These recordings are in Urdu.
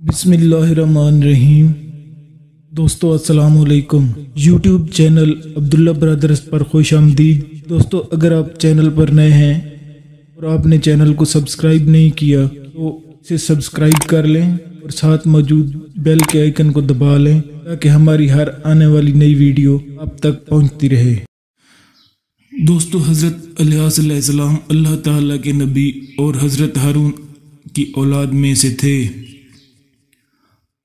بسم اللہ الرحمن الرحیم۔ دوستو السلام علیکم۔ یوٹیوب چینل عبداللہ برادرز پر خوش آمدید۔ دوستو اگر آپ چینل پر نئے ہیں اور آپ نے چینل کو سبسکرائب نہیں کیا تو اسے سبسکرائب کر لیں اور ساتھ موجود بیل کے آئیکن کو دبا لیں تاکہ ہماری ہر آنے والی نئی ویڈیو آپ تک پہنچتی رہے۔ دوستو حضرت الیاس علیہ السلام اللہ تعالیٰ کے نبی اور حضرت ہارون کی اولاد میں سے تھے۔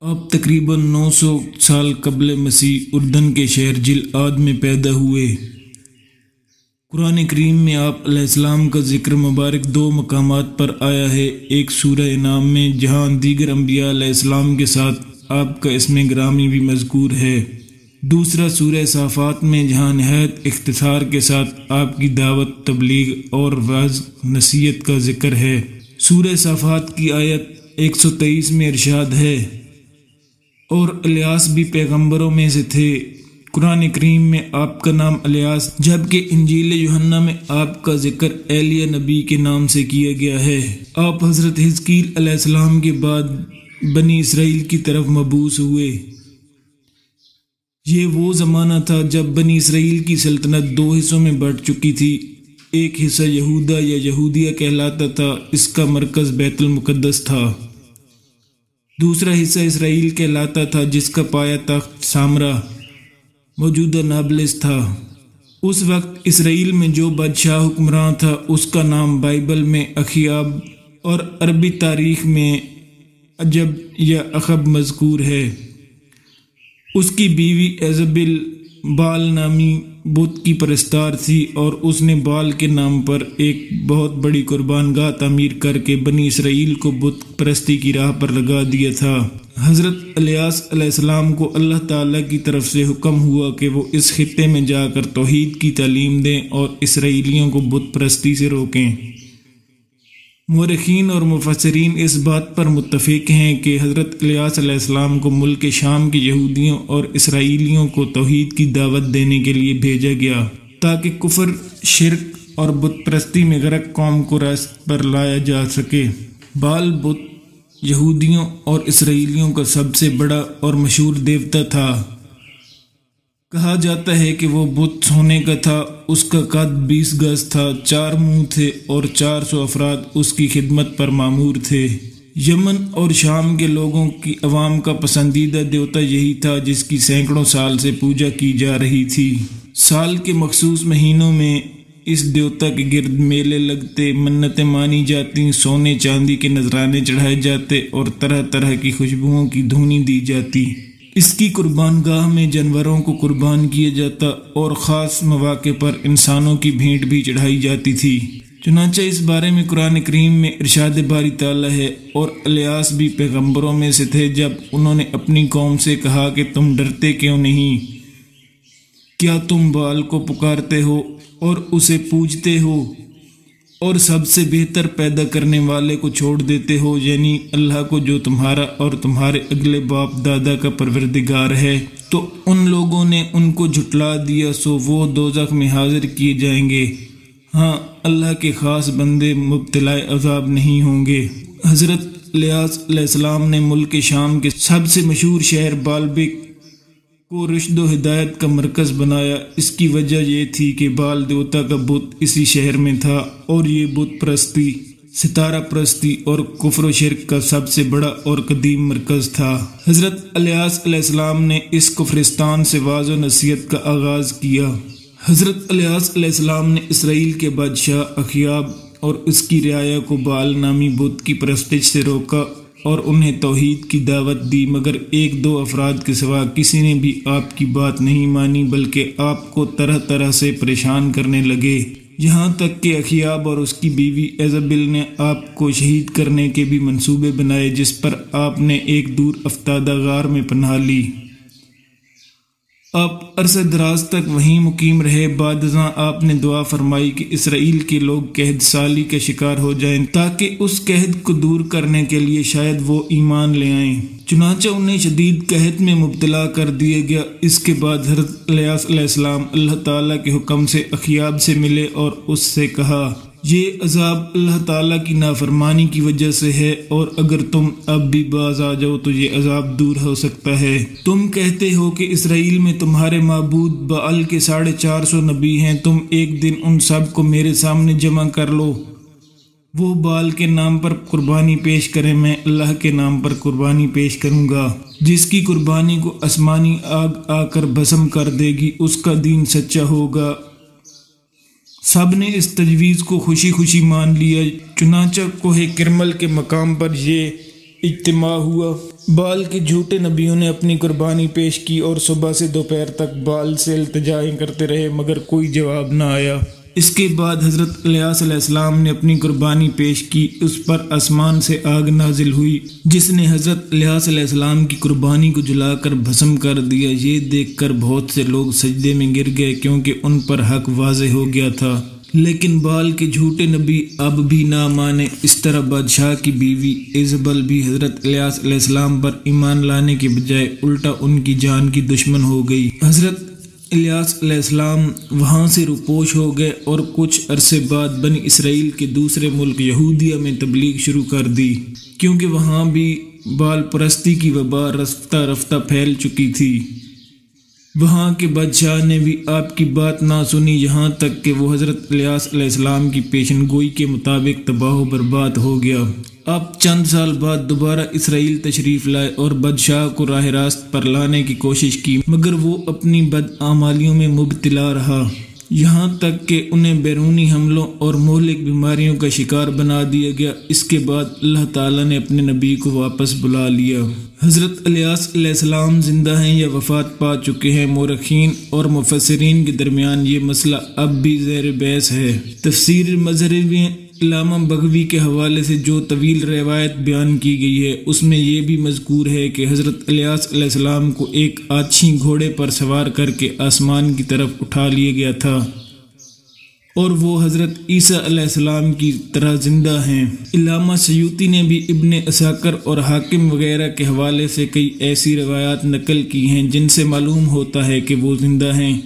آپ تقریباً 900 سال قبل مسیح اردن کے شہر جلعاد میں پیدا ہوئے۔ قرآن کریم میں آپ علیہ السلام کا ذکر مبارک دو مقامات پر آیا ہے، ایک سورہ انعام میں جہاں دیگر انبیاء علیہ السلام کے ساتھ آپ کا اسم گرامی بھی مذکور ہے، دوسرا سورہ صافات میں جہاں نہایت اختصار کے ساتھ آپ کی دعوت، تبلیغ اور وعظ نصیحت کا ذکر ہے۔ سورہ صافات کی آیت 123 میں ارشاد ہے، اور الیاس بھی پیغمبروں میں سے تھے۔ قرآن کریم میں آپ کا نام الیاس جبکہ انجیل یوحنا میں آپ کا ذکر ایلیہ نبی کے نام سے کیا گیا ہے۔ آپ حضرت حزقیل علیہ السلام کے بعد بنی اسرائیل کی طرف مبعوث ہوئے۔ یہ وہ زمانہ تھا جب بنی اسرائیل کی سلطنت دو حصوں میں بٹ چکی تھی۔ ایک حصہ یہودا یا یہودیہ کہلاتا تھا، اس کا مرکز بیت المقدس تھا۔ دوسرا حصہ اسرائیل کہلاتا تھا جس کا پایہ تخت سامرا موجودہ نابلس تھا۔ اس وقت اسرائیل میں جو بادشاہ حکمراں تھا اس کا نام بائبل میں اخیاب اور عربی تاریخ میں عجب یا اخب مذکور ہے۔ اس کی بیوی ایزابل بال نامی بت کی پرستار تھی اور اس نے بال کے نام پر ایک بہت بڑی قربان گاہ تعمیر کر کے بنی اسرائیل کو بت پرستی کی راہ پر لگا دیا تھا۔ حضرت الیاس علیہ السلام کو اللہ تعالیٰ کی طرف سے حکم ہوا کہ وہ اس خطے میں جا کر توحید کی تعلیم دیں اور اسرائیلیوں کو بت پرستی سے روکیں۔ مورخین اور مفسرین اس بات پر متفق ہیں کہ حضرت الیاس علیہ السلام کو ملک شام کے یہودیوں اور اسرائیلیوں کو توحید کی دعوت دینے کے لیے بھیجا گیا تاکہ کفر، شرک اور بت پرستی میں غرق قوم کو راست پر لایا جا سکے۔ بال بت یہودیوں اور اسرائیلیوں کا سب سے بڑا اور مشہور دیوتا تھا۔ کہا جاتا ہے کہ وہ بت سونے کا تھا، اس کا قد 20 گز تھا، 4 منہ تھے اور 400 افراد اس کی خدمت پر مامور تھے۔ یمن اور شام کے لوگوں کی عوام کا پسندیدہ دیوتا یہی تھا جس کی سینکڑوں سال سے پوجا کی جا رہی تھی۔ سال کے مخصوص مہینوں میں اس دیوتا کے گرد میلے لگتے، منتیں مانی جاتی، سونے چاندی کے نذرانے چڑھائے جاتے اور طرح طرح کی خوشبوؤں کی دھونی دی جاتی۔ اس کی قربان گاہ میں جانوروں کو قربان کیا جاتا اور خاص مواقع پر انسانوں کی بھیٹ بھی چڑھائی جاتی تھی۔ چنانچہ اس بارے میں قرآن کریم میں ارشاد باری تعالیٰ ہے، اور الیاس بھی پیغمبروں میں سے تھے جب انہوں نے اپنی قوم سے کہا کہ تم ڈرتے کیوں نہیں؟ کیا تم بال کو پکارتے ہو اور اسے پوجتے ہو اور سب سے بہتر پیدا کرنے والے کو چھوڑ دیتے ہو، یعنی اللہ کو جو تمہارا اور تمہارے اگلے باپ دادا کا پروردگار ہے؟ تو ان لوگوں نے ان کو جھٹلا دیا، سو وہ دوزخ میں حاضر کیے جائیں گے۔ ہاں، اللہ کے خاص بندے مبتلا عذاب نہیں ہوں گے۔ حضرت الیاس علیہ السلام نے ملک شام کے سب سے مشہور شہر بالبک کو رشد و ہدایت کا مرکز بنایا۔ اس کی وجہ یہ تھی کہ بال دیوتا کا بت اسی شہر میں تھا اور یہ بت پرستی، ستارہ پرستی اور کفر و شرک کا سب سے بڑا اور قدیم مرکز تھا۔ حضرت الیاس علیہ السلام نے اس کفرستان سے وعظ و نصیحت کا آغاز کیا۔ حضرت الیاس علیہ السلام نے اسرائیل کے بادشاہ اخیاب اور اس کی رعایا کو بال نامی بت کی پرستش سے روکا اور انہیں توحید کی دعوت دی، مگر 1-2 افراد کے سوا کسی نے بھی آپ کی بات نہیں مانی، بلکہ آپ کو طرح طرح سے پریشان کرنے لگے، یہاں تک کہ اخیاب اور اس کی بیوی ایزابل نے آپ کو شہید کرنے کے بھی منصوبے بنائے، جس پر آپ نے ایک دور افتادہ غار میں پناہ لی۔ آپ عرصہ دراز تک وہیں مقیم رہے۔ بعد ازاں آپ نے دعا فرمائی کہ اسرائیل کے لوگ قحط سالی کا شکار ہو جائیں تاکہ اس قحط کو دور کرنے کے لیے شاید وہ ایمان لے آئیں۔ چنانچہ انہیں شدید قحط میں مبتلا کر دیا گیا۔ اس کے بعد حضرت الیاس علیہ السلام اللہ تعالیٰ کے حکم سے اخیاب سے ملے اور اس سے کہا یہ عذاب اللہ تعالیٰ کی نافرمانی کی وجہ سے ہے، اور اگر تم اب بھی باز آ جاؤ تو یہ عذاب دور ہو سکتا ہے۔ تم کہتے ہو کہ اسرائیل میں تمہارے معبود بعل کے 450 نبی ہیں، تم ایک دن ان سب کو میرے سامنے جمع کر لو، وہ بعل کے نام پر قربانی پیش کریں، میں اللہ کے نام پر قربانی پیش کروں گا، جس کی قربانی کو آسمانی آگ آ کر بھسم کر دے گی، اس کا دین سچا ہوگا۔ سب نے اس تجویز کو خوشی خوشی مان لیا، چنانچہ کوہ کرمل کے مقام پر یہ اجتماع ہوا۔ بعل کے جھوٹے نبیوں نے اپنی قربانی پیش کی اور صبح سے دوپہر تک بعل سے التجائیں کرتے رہے، مگر کوئی جواب نہ آیا۔ اس کے بعد حضرت الیاس علیہ السلام نے اپنی قربانی پیش کی، اس پر آسمان سے آگ نازل ہوئی جس نے حضرت الیاس علیہ السلام کی قربانی کو جلا کر بھسم کر دیا۔ یہ دیکھ کر بہت سے لوگ سجدے میں گر گئے، کیونکہ ان پر حق واضح ہو گیا تھا، لیکن بعل کے جھوٹے نبی اب بھی نہ مانے۔ اس طرح بادشاہ کی بیوی ایزبل بھی حضرت الیاس علیہ السلام پر ایمان لانے کے بجائے الٹا ان کی جان کی دشمن ہو گئی۔ حضرت الیاس علیہ السلام وہاں سے روپوش ہو گئے اور کچھ عرصے بعد بنی اسرائیل کے دوسرے ملک یہودیہ میں تبلیغ شروع کر دی، کیونکہ وہاں بھی بال پرستی کی وبا رفتہ رفتہ پھیل چکی تھی۔ وہاں کے بادشاہ نے بھی آپ کی بات نہ سنی، یہاں تک کہ وہ حضرت الیاس علیہ السلام کی پیشن گوئی کے مطابق تباہ و برباد ہو گیا۔ اب چند سال بعد دوبارہ اسرائیل تشریف لائے اور بادشاہ کو راہ راست پر لانے کی کوشش کی، مگر وہ اپنی بدعمالیوں میں مبتلا رہا، یہاں تک کہ انہیں بیرونی حملوں اور مہلک بیماریوں کا شکار بنا دیا گیا۔ اس کے بعد اللہ تعالیٰ نے اپنے نبی کو واپس بلا لیا۔ حضرت الیاس علیہ السلام زندہ ہیں یا وفات پا چکے ہیں؟ مورخین اور مفسرین کے درمیان یہ مسئلہ اب بھی زیر بحث ہے۔ تفسیر مظہری میں علامہ بغوی کے حوالے سے جو طویل روایت بیان کی گئی ہے، اس میں یہ بھی مذکور ہے کہ حضرت الیاس علیہ السلام کو ایک آچھی گھوڑے پر سوار کر کے آسمان کی طرف اٹھا لیا گیا تھا اور وہ حضرت عیسیٰ علیہ السلام کی طرح زندہ ہیں۔ علامہ سیوطی نے بھی ابن عساکر اور حاکم وغیرہ کے حوالے سے کئی ایسی روایات نقل کی ہیں جن سے معلوم ہوتا ہے کہ وہ زندہ ہیں۔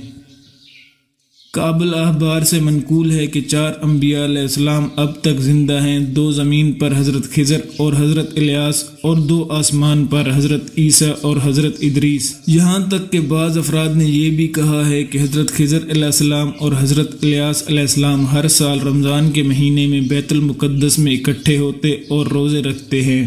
کعب الاحبار سے منقول ہے کہ 4 انبیاء علیہ السلام اب تک زندہ ہیں، 2 زمین پر حضرت خضر اور حضرت الیاس، اور 2 آسمان پر حضرت عیسیٰ اور حضرت ادریس۔ یہاں تک کہ بعض افراد نے یہ بھی کہا ہے کہ حضرت خضر علیہ السلام اور حضرت الیاس علیہ السلام ہر سال رمضان کے مہینے میں بیت المقدس میں اکٹھے ہوتے اور روزے رکھتے ہیں۔